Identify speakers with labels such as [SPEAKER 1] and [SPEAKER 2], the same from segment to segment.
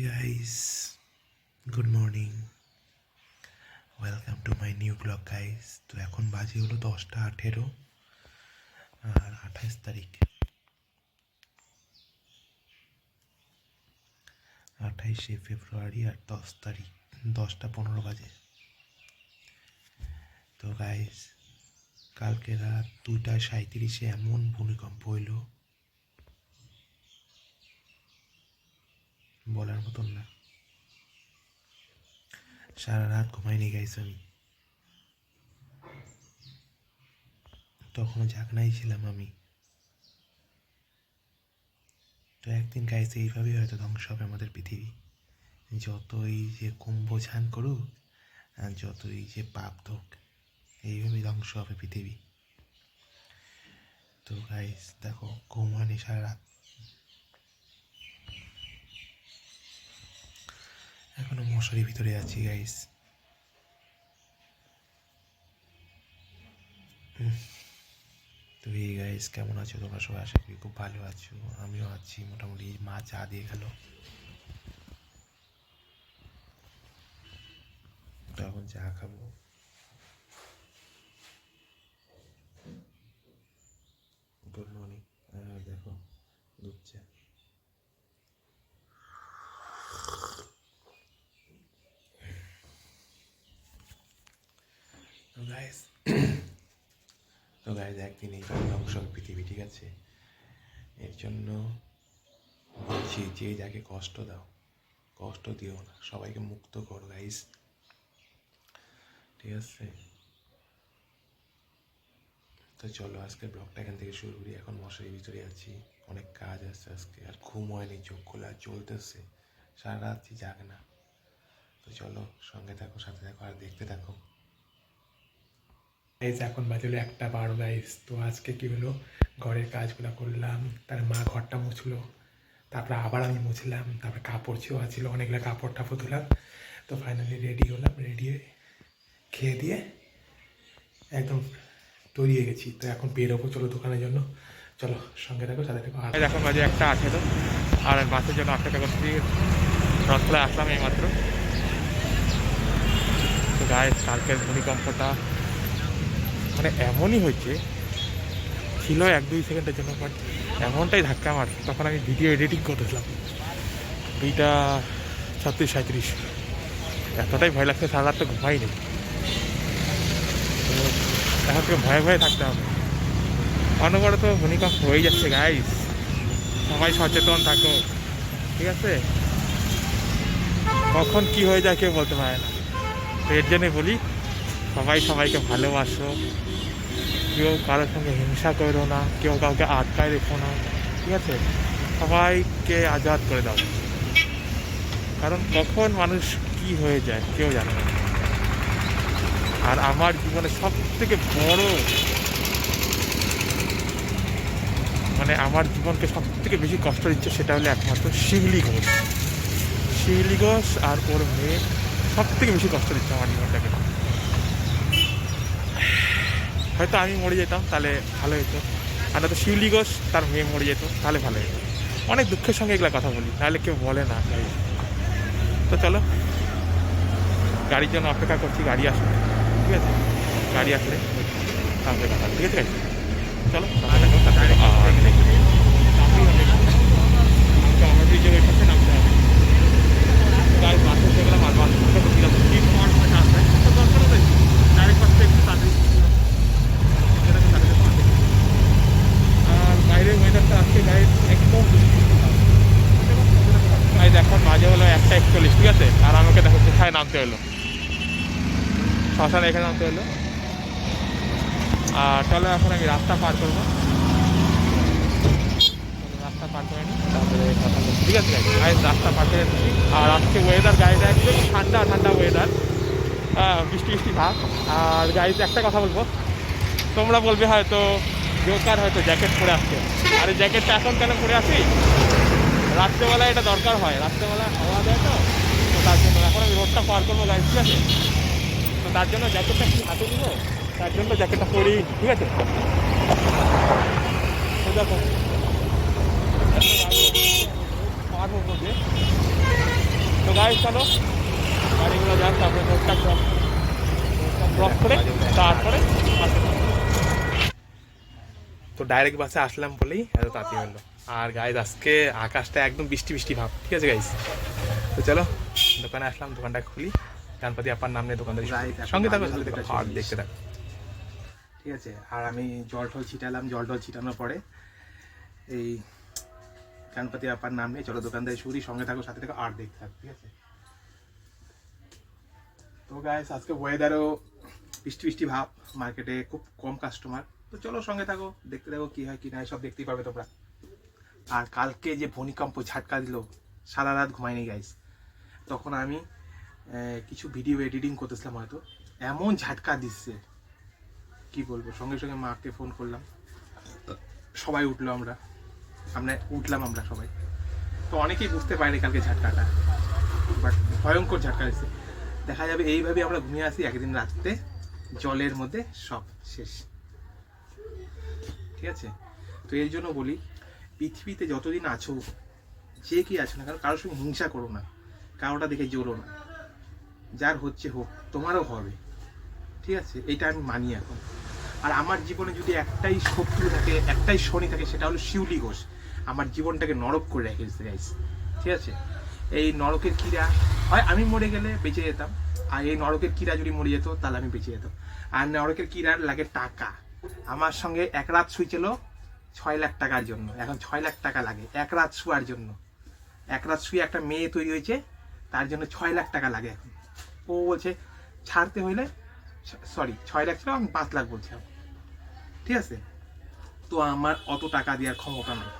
[SPEAKER 1] Hey guys, good morning. Welcome to my new vlog guys. তো এখন বাজে হলো 10টা 18 আর 28 তারিখ 28শে ফেব্রুয়ারি আর 10 তারিখ 10টা 15 বাজে। তো গাইস কালকে রাত 2টা 37-এ এমন ভূমিকম্প হইল বলার মতন না। সারা রাত ঘুমাইনি গাইস, আমি তখনও জাগনাই ছিলাম আমি। তো একদিন গাইস এইভাবেই হয়তো ধ্বংস হবে আমাদের পৃথিবী, যতই যে কুম্ভঝান করুক আর যতই যে পাপ হোক, এইভাবেই ধ্বংস হবে পৃথিবী। তো গাইস দেখো ঘুম হয়নি সারা রাত, এখনো মশারির ভিতরে আছি গাইস। তো এই গাইস কেমন আছো তোমরা সবাই? আশা করি খুব ভালো আছো, আমিও আছি মোটামুটি। মা চা দিয়ে গেল, তো এখন চা খাবো। Good morning. দেখো দুধ চা। তো গাইস একদিন এইভাবে ধ্বংস হবে পৃথিবী, ঠিক আছে? এর জন্য বলছি, যে যাকে কষ্ট দাও, কষ্ট দিও না, সবাইকে মুক্ত করো গাইস, ঠিক আছে? তো চলো আজকে ব্লগটা এখান থেকে শুরু করি। এখন মশারির ভিতরে আছি, অনেক কাজ আছে আজকে, আর ঘুম হয়নি, চোখ খোলা চলতেছে, সারা রাত্রি জাগ না। তো চলো সঙ্গে থাকো, সাথে থাকো আর দেখতে থাকো। এখন বাজলো 1টা 12 গাইস। তো আজকে কি হলো, ঘরের কাজগুলো করলাম, তার মা ঘরটা মুছলো, তারপরে আবার আমি মুছলাম, তারপরে কাপড় ছোঁয়া ছিল, অনেকগুলো কাপড় টাপড় ধুলাম। তো ফাইনালি রেডি হলাম, রেডি হয়ে খেয়ে দিয়ে একদম তৈরি হয়ে গেছি। তো এখন বেরোবো, চলো দোকানের জন্য। চলো সঙ্গে থাকো, সাথে থাকো। আর এখন বাজে 1টা 18 আর বাসের জন্য অপেক্ষা করছি। রথতলায় আসলাম এইমাত্র। তো গাইস কালকের ভূমিকম্পটা মানে এমনই হয়েছে, ছিল 1-2 সেকেন্ডের জন্য, বাট এমনটাই ধাক্কা মার, তখন আমি ভিডিও এডিটিং করতেছিলাম। 2টা 36-37, এতটাই ভয় লাগছে, সারা রাত তো ঘুমাইনি। তো এখন থেকে ভয়ে ভয়ে থাকতে হবে। অনবরত ভূমিকম্প হয়ে যাচ্ছে গাইস, সবাই সচেতন থাকো, ঠিক আছে? কখন কি হয়ে যায় কেউ বলতে পারে না। তো এর জন্যে বলি, সবাই সবাইকে ভালোবাসো, কেউ কারোর সঙ্গে হিংসা করো না, কেউ কাউকে আটকায় রেখো না, ঠিক আছে? সবাইকে আজাদ করে দাও, কারণ কখন মানুষ কি হয়ে যায় কেউ জানে না। আর আমার জীবনে সব থেকে বড়, মানে আমার জীবনকে সব থেকে বেশি কষ্ট দিচ্ছে, সেটা হলো একমাত্র শিউলি ঘোষ। শিউলি ঘোষ আর ওর মেয়ে সব থেকে বেশি কষ্ট দিচ্ছে আমার জীবনটাকে। হয়তো আমি মরে যেতাম তাহলে ভালো হতো, আর নয়তো শিউলি ঘোষ তার মেয়ে মরে যেত তাহলে ভালো হতো। অনেক দুঃখের সঙ্গে এগুলো কথা বলি, নাহলে কেউ বলে না। তো চলো, গাড়ির জন্য অপেক্ষা করছি, গাড়ি আসবে, ঠিক আছে? গাড়ি আসলে তারপরে কথা, ঠিক আছে? চলো আমাদের ব্রিজের ওই পাশে নামতে হবে। গাড়ি বাসে উঠে গেলাম, আর বাস দিলাম সিট পাওয়ার সময় আসবে, দরকার নেই ডাইরেক্ট বাসটা একটু তাড়াতাড়ি। আর বাইরের ওয়েদারটা আজকে গাড়ি একদম গাড়ি এখন বাজে হলো 1টা 41, ঠিক আছে? আর আমাকে দেখো কোথায় নামতে হলো, শ্মশানে এখানে নামতে হলো। আর চলো এখন আমি রাস্তা পার করবো, রাস্তা পার করে নিই, তারপরে কথা বলছি, ঠিক আছে? রাস্তা পার করে নিচ্ছি। আর আজকে ওয়েদার গাড়িটা একদম ঠান্ডা ঠান্ডা ওয়েদার, বৃষ্টি বৃষ্টি ভাব। আর গাড়িতে একটা কথা বলবো, তোমরা বলবে হয়তো জোকার হয়তো জ্যাকেট পরে আসছে, আর এই জ্যাকেটটা এখন কেন পরে আসি, রাত্রেবেলায় এটা দরকার হয়, রাত্রেবেলায় হাওয়া দেয়, তো তো তার জন্য এখন আমি রোডটা পার করবো গাড়ি, ঠিক আছে? তো তার জন্য জ্যাকেটটা কি হাতে নিব, তার জন্য জ্যাকেটটা পরেই, ঠিক আছে? তো দেখো পার হবো যে তো গাইস চলো গাড়িগুলো যাক, তারপরে ক্রস করে তারপরে তো ডাইরেক্ট বাসে আসলাম বলেই এত তাড়াতাড়ি হলো। আর গাইজ আজকে আকাশটা একদম বৃষ্টি বৃষ্টি ভাব, ঠিক আছে গাইজ। তো চলো দোকানে আসলাম, দোকানটা খুলি। গণপতি আপার নাম নিয়ে দোকানদার সঙ্গে থাকো, দেখতে থাকো, ঠিক আছে। আর আমি জল টল ছিটালাম, জল টল ছিটানোর পরে এই গণপতি আপার নাম নিয়ে চলো দোকানদারি শুরু, সঙ্গে থাকো, সাথে থাকো, আর দেখতে থাকো, ঠিক আছে। তো গাইস আজকে ওয়েদারও বৃষ্টি বৃষ্টি ভাব, মার্কেটে খুব কম কাস্টমার। তো চলো সঙ্গে থাকো, দেখতে থাকো কি হয় কি না সব দেখতেই পাবে তোমরা। আর কালকে যে ভূমিকম্প ঝাটকা দিল, সারা রাত ঘুমাইনি গাইস। তখন আমি কিছু ভিডিও এডিটিং করতেছিলাম, হয়তো এমন ঝাটকা দিচ্ছে কি বলবো। সঙ্গে সঙ্গে মাকে ফোন করলাম, সবাই উঠলো, আমরা উঠলাম আমরা সবাই। তো অনেকেই বুঝতে পারেনি কালকে ঝাটকাটা, বাট ভয়ঙ্কর ঝাটকা দিচ্ছে। দেখা যাবে এইভাবে আমরা ঘুমিয়ে আসি, একদিন রাত্রে জলের মধ্যে সব শেষ, ঠিক আছে। তো এর জন্য বলি, পৃথিবীতে যতদিন আছো, যে কি আছো না, কারণ কারোর সঙ্গে হিংসা করো না, কারোটা দেখে জ্বলো না। যার হচ্ছে হোক, তোমারও হবে, ঠিক আছে। এটা আমি মানি এখন। আর আমার জীবনে যদি একটাই শত্রু থাকে, একটাই শনি থাকে, সেটা হলো শিউলি ঘোষ। আমার জীবনটাকে নরক করে রেখেছে গাইস, ঠিক আছে। এই নরকের কীড়া হয় আমি মরে গেলে বেঁচে যেতাম, আর এই নরকের কীড়া যদি মরে যেত তাহলে আমি বেঁচে যেতাম। আর নরকের কীড়ার লাগে টাকা। আমার সঙ্গে এক রাত শুয়েছিল 6 লাখ টাকার জন্য, এখন 6 লাখ টাকা লাগে এক রাত শোয়ার জন্য। এক রাত শুয়ে একটা মেয়ে তৈরি হয়েছে, তার জন্য 6 লাখ টাকা লাগে এখন। ও বলছে ছাড়তে হইলে, সরি 6 লাখ ছিল, আমি 5 লাখ বলছিলাম, ঠিক আছে। তো আমার অত টাকা দেওয়ার ক্ষমতা নেই,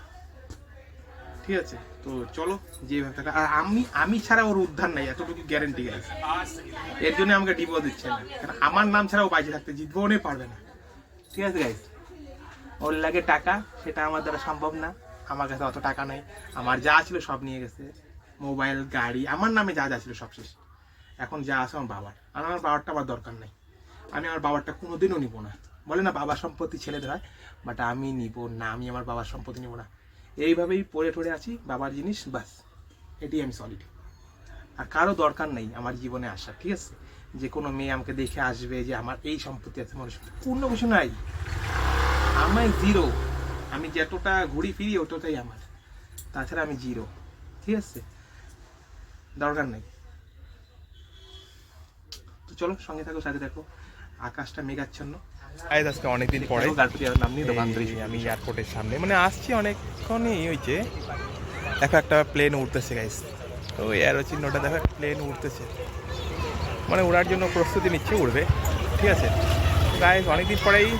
[SPEAKER 1] ঠিক আছে। তো চলো যেভাবে টাকা, আর আমি ছাড়া ওর উদ্ধার নাই, এতটুকু গ্যারেন্টি গেছে। এর জন্য আমাকে ডিভোর্স দিচ্ছে না, কারণ আমার নাম ছাড়া ও বাইচে থাকতে জিতবো পারবে না, ঠিক আছে গাইস। ওর লাগে টাকা, সেটা আমার দ্বারা সম্ভব না। আমার কাছে অত টাকা নাই, আমার যা ছিল সব নিয়ে গেছে, মোবাইল, গাড়ি, আমার নামে যা যা ছিল সব শেষ। এখন যা আছে আমার বাবার, আর আমার বাবারটা আমার দরকার নাই। আমি আমার বাবারটা কোনোদিনও নিব না। বলে না বাবার সম্পত্তি ছেলেদের হয়, বাট আমি নিব না, আমি আমার বাবার সম্পত্তি নিব না। এইভাবেই পড়ে টড়ে আছি, বাবার জিনিস, বাস এটাই আমি সলিড। আর কারো দরকার নেই আমার জীবনে আসা, ঠিক আছে। যে কোনো মেয়ে আমাকে দেখে আসবে যে আমার এই সম্পত্তি আছে, মনে পূর্ণ কিছু নাই, আমি জিরো। আমি যতটা ঘুরি ফিরি ওটাই আমার, তাছাড়া আমি জিরো, ঠিক আছে, দরকার নেই। তো চলো সঙ্গে থাকো, সাথে দেখো, আকাশটা মেঘাচ্ছন্ন। আজকে অনেকদিন পরে নাম নিয়ে আমি এয়ারপোর্টের সামনে মানে আসছি, অনেকক্ষণই হয়েছে। দেখো একটা প্লেন উঠতেছে গাইস, তো এয়ারো চিহ্নটা দেখো, প্লেন উঠতেছে, মানে ওড়ার জন্য প্রস্তুতি নিচ্ছে, উড়বে, ঠিক আছে গাইস। অনেকদিন পরেই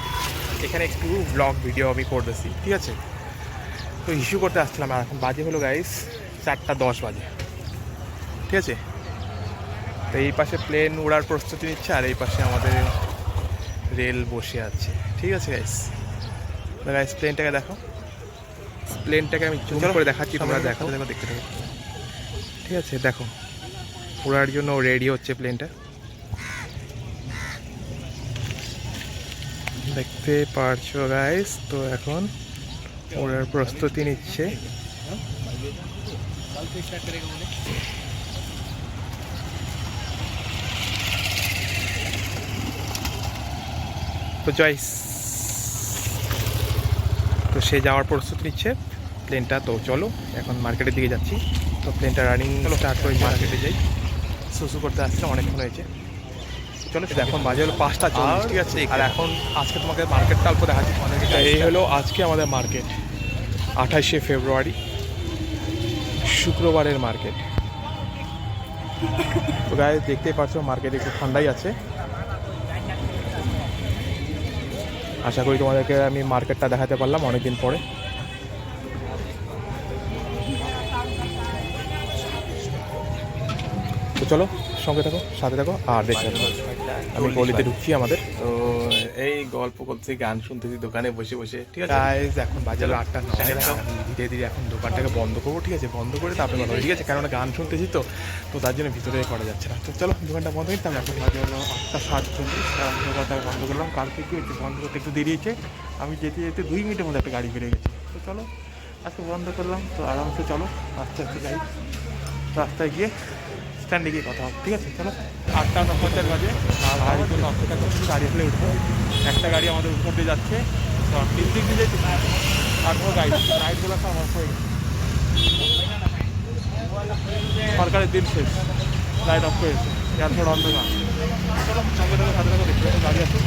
[SPEAKER 1] এখানে একটু ব্লগ ভিডিও আমি করতেছি, ঠিক আছে। তো ইস্যু করতে আসছিলাম, আর এখন বাজে হলো গাইস 4:10 বাজে, ঠিক আছে। তো এই পাশে প্লেন উড়ার প্রস্তুতি নিচ্ছে, আর এই পাশে আমাদের রেল বসে আছে, ঠিক আছে গাইস। গাইস প্লেনটাকে দেখো, প্লেনটাকে আমি জুম করে দেখাচ্ছি, তোমরা দেখো, দেখতে থাকো, ঠিক আছে। দেখো উড়ার জন্য রেডি হচ্ছে প্লেনটা, দেখতে পারছো গাইস। তো এখন ওড়ার প্রস্তুতি নিচ্ছে। তো জয়স, তো সে যাওয়ার প্রস্তুতি নিচ্ছে প্লেনটা। তো চলো এখন মার্কেটের দিকে যাচ্ছি। তো প্লেনটা রানিং স্টার্ট করে মার্কেটে যাই, শুশু করতে আসছে, অনেকক্ষণ হয়েছে। চলো এখন বাজে হলো 5:40, ঠিক আছে। আর এখন আজকে তোমাকে মার্কেটটা অল্প দেখাচ্ছি। এই হলো আজকে আমাদের মার্কেট, 28শে ফেব্রুয়ারি, শুক্রবারের মার্কেট। তো গায়ে দেখতেই পাচ্ছ মার্কেট একটু ঠান্ডাই আছে। আশা করি তোমাদেরকে আমি মার্কেটটা দেখাতে পারলাম অনেকদিন পরে। তো চলো সঙ্গে থাকো, সাথে থাকো, আর দেখতে থাকো। আমি গলিতে ঢুকছি আমাদের। তো এই গল্প করছি, গান শুনতেছি দোকানে বসে বসে, ঠিক আছে। এখন বাজে 8:09, ধীরে ধীরে এখন দোকানটাকে বন্ধ করবো, ঠিক আছে। বন্ধ করে তারপরে কথা হবে, ঠিক আছে, কেননা গান শুনতেছি তো তার জন্য ভিতরে করা যাচ্ছে না। তো চলো দোকানটা বন্ধ করতাম। এখন বাজে হলো 8:47, দোকানটাকে বন্ধ করলাম। কালকে কি হচ্ছে, বন্ধ করতে একটু দেরি হয়েছে, আমি যেতে যেতে 2 মিনিটের মধ্যে একটা গাড়ি বেরিয়ে গেছে। তো চলো আজকে বন্ধ করলাম, তো আরামসে চলো আস্তে আস্তে যাই, রাস্তায় গিয়ে স্ট্যান্ডে গিয়ে কথা হবে, ঠিক আছে? চলো 8:49 বাজে, আর গাড়ির জন্য অপেক্ষা করছি, গাড়ি আসলে উঠবো। একটা গাড়ি আমাদের উপর দিয়ে যাচ্ছে, তো তিন দিক দিয়ে যাচ্ছি, আর কোনো রাইডগুলো সব অফ হয়ে গেছে, সরকারের দিন শেষ, লাইট অফ হয়েছে, এয়ারপোর্ট অন্ধকার। চলো সঙ্গে সঙ্গে সাথে সাথে দেখতে গাড়ি আছে,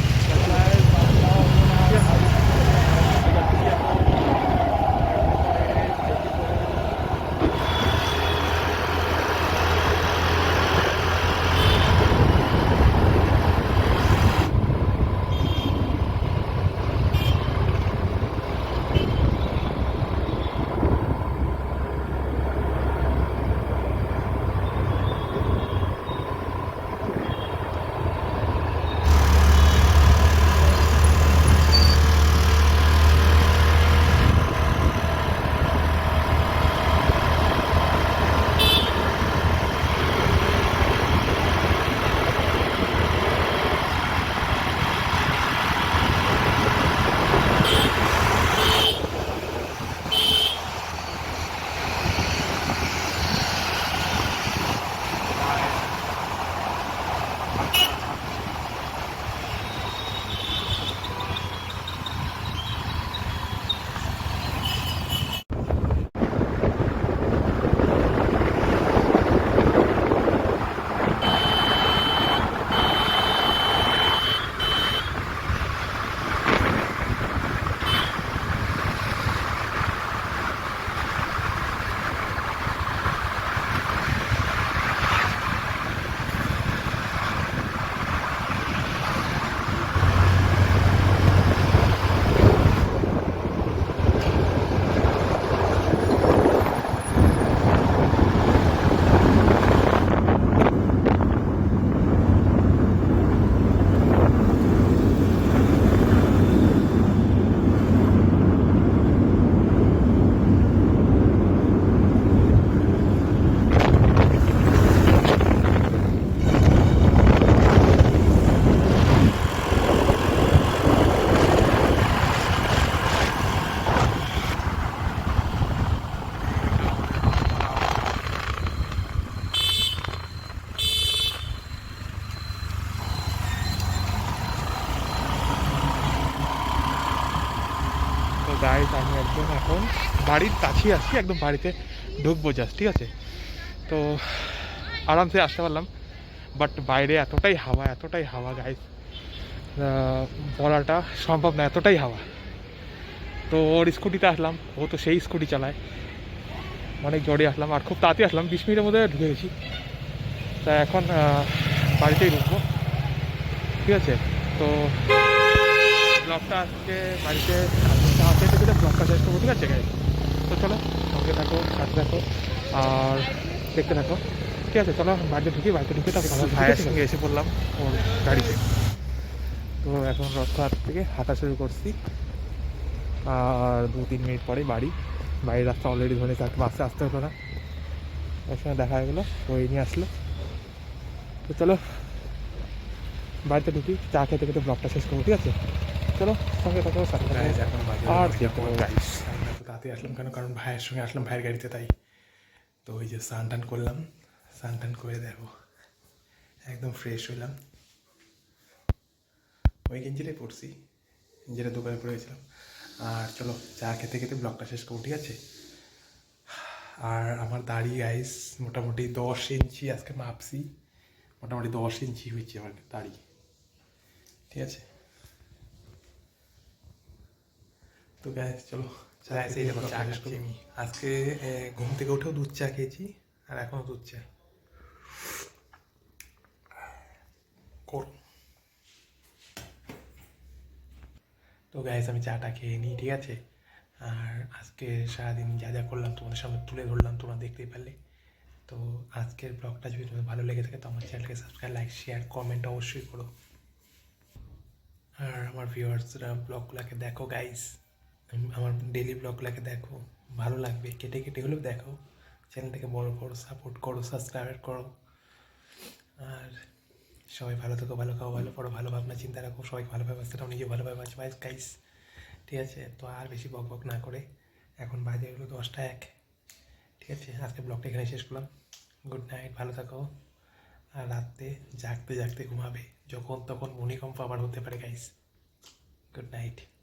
[SPEAKER 1] গাইস আমি একদম এখন বাড়ির কাছেই আসছি, একদম বাড়িতে ঢুকবো জাস্ট, ঠিক আছে? তো আরামসে আসতে পারলাম, বাট বাইরে এতটাই হাওয়া গাইস, বলাটা সম্ভব না, এতটাই হাওয়া। তো ওর স্কুটিতে আসলাম, ও তো সেই স্কুটি চালায়, অনেক জোরে আসলাম আর খুব তাড়াতাড়ি আসলাম, 20 মিনিটের মধ্যে ঢুকে গেছি। তা এখন বাড়িতেই ঢুকবো, ঠিক আছে? তো ব্লগটা আজকে বাড়িতে আসতে থেকে ব্লগটা শেষ করবো, ঠিক আছে গাইস? তো চলো সঙ্গে থাকো, সাথে থাকো আর দেখতে থাকো, ঠিক আছে? চলো বাড়িতে ঢুকে তারপর আমার ভাইয়ের সঙ্গে এসে পড়লাম ওর গাড়িতে। তো এখন রাস্তার থেকে হাঁটা শুরু করছি, আর 2-3 মিনিট পরেই বাড়ির রাস্তা অলরেডি ধরে থাকতে বাসে আসতে হতো না, ওর সঙ্গে দেখা হয়ে গেলো, ওই নিয়ে আসলো। তো চলো বাড়িতে ঢুকি, চা খেতে খেতে ব্লগটা শেষ করবো, ঠিক আছে? চলো সঙ্গে থাকো, সাথে থাকো। আর গাইস আমি এত তাড়াতাড়ি আসলাম কেন, কারণ ভাইয়ের সঙ্গে আসলাম, ভাইয়ের গাড়িতে, তাই। তো ওই যে স্নান টান করলাম, স্নান টান করে দেখো একদম ফ্রেশ হইলাম, ওই গেঞ্জিটাই পরছি যেটা দোকানে পড়েছিলাম। আর চলো চা খেতে খেতে ব্লগটা শেষ করবো, ঠিক আছে? আর আমার দাড়ি গাইস মোটামুটি 10 ইঞ্চি আজকে মাপছি, মোটামুটি 10 ইঞ্চি হয়েছে আমার দাড়ি, ঠিক আছে? তো গাইস চলো চা শেষ করছি। আমি আজকে ঘুম থেকে উঠেও দুধ চা খেয়েছি, আর এখনও দুধ চা কর। তো গাইস আমি চাটা খেয়ে নিই, ঠিক আছে? আর আজকে সারাদিন যা যা করলাম তোমাদের সামনে তুলে ধরলাম, তোমরা দেখতেই পারলে। তো আজকের ব্লগটা যদি তোমাদের ভালো লেগে থাকে তো আমার চ্যানেলকে সাবস্ক্রাইব, লাইক, শেয়ার, কমেন্ট অবশ্যই করো। আর আমার ভিউয়ার্সরা ব্লগগুলোকে দেখো গাইস, আমার ডেলি ব্লগগুলোকে দেখো, ভালো লাগবে, কেটে কেটে হলেও দেখো। চ্যানেলটাকে বড় করো, সাপোর্ট করো, সাবস্ক্রাইব করো। আর সবাই ভালো থেকো, ভালো খাও, ভালো পড়ো, ভালো ভাবনা চিন্তা রাখো, সবাইকে ভালোভাবে বাঁচতে নিজে ভালোভাবে বাঁচো গাইস, ঠিক আছে? তো আর বেশি বক বক না করে এখন বাজে হলো 10টা 1, ঠিক আছে? আজকে ব্লগটা এখানে শেষ করলাম। গুড নাইট, ভালো থাকো।
[SPEAKER 2] আর রাত্রে জাগতে জাগতে ঘুমাবে, যখন তখন ভূমিকম্প আবার হতে পারে গাইস। Good night.